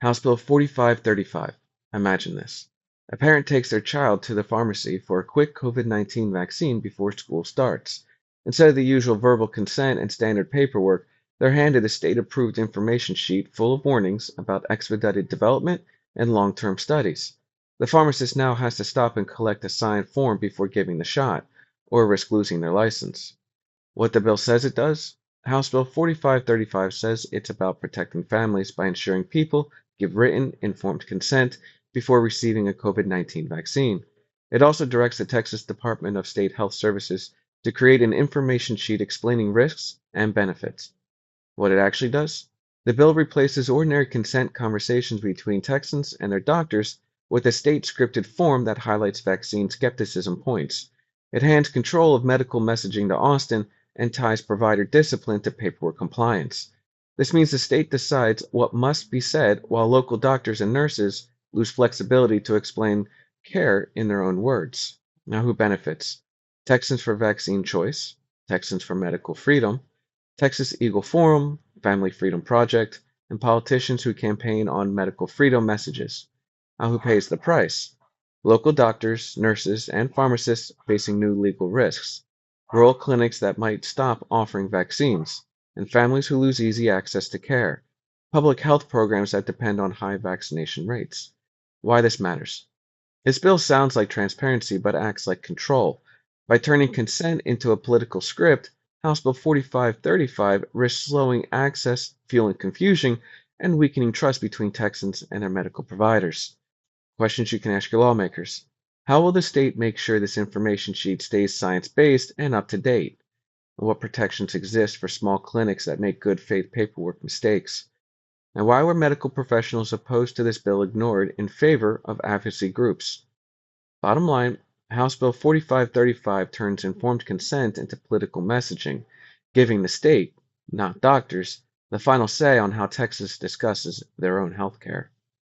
House Bill 4535. Imagine this. A parent takes their child to the pharmacy for a quick COVID-19 vaccine before school starts. Instead of the usual verbal consent and standard paperwork, they're handed a state-approved information sheet full of warnings about expedited development and long-term studies. The pharmacist now has to stop and collect a signed form before giving the shot, or risk losing their license. What the bill says it does? House Bill 4535 says it's about protecting families by ensuring people give written, informed consent before receiving a COVID-19 vaccine. It also directs the Texas Department of State Health Services to create an information sheet explaining risks and benefits. What it actually does? The bill replaces ordinary consent conversations between Texans and their doctors with a state scripted form that highlights vaccine skepticism points. It hands control of medical messaging to Austin and ties provider discipline to paperwork compliance. This means the state decides what must be said while local doctors and nurses lose flexibility to explain care in their own words. Now, who benefits? Texans for vaccine choice, Texans for medical freedom, Texas Eagle Forum, Family Freedom Project, and politicians who campaign on medical freedom messages. Now, who pays the price? Local doctors, nurses, and pharmacists facing new legal risks, rural clinics that might stop offering vaccines, and families who lose easy access to care, public health programs that depend on high vaccination rates. Why this matters? This bill sounds like transparency but acts like control. By turning consent into a political script, House Bill 4535 risks slowing access, fueling confusion, and weakening trust between Texans and their medical providers. Questions you can ask your lawmakers. How will the state make sure this information sheet stays science-based and up to date? And what protections exist for small clinics that make good faith paperwork mistakes? And why were medical professionals opposed to this bill ignored in favor of advocacy groups? Bottom line, House Bill 4535 turns informed consent into political messaging, giving the state, not doctors, the final say on how Texas discusses their own health care.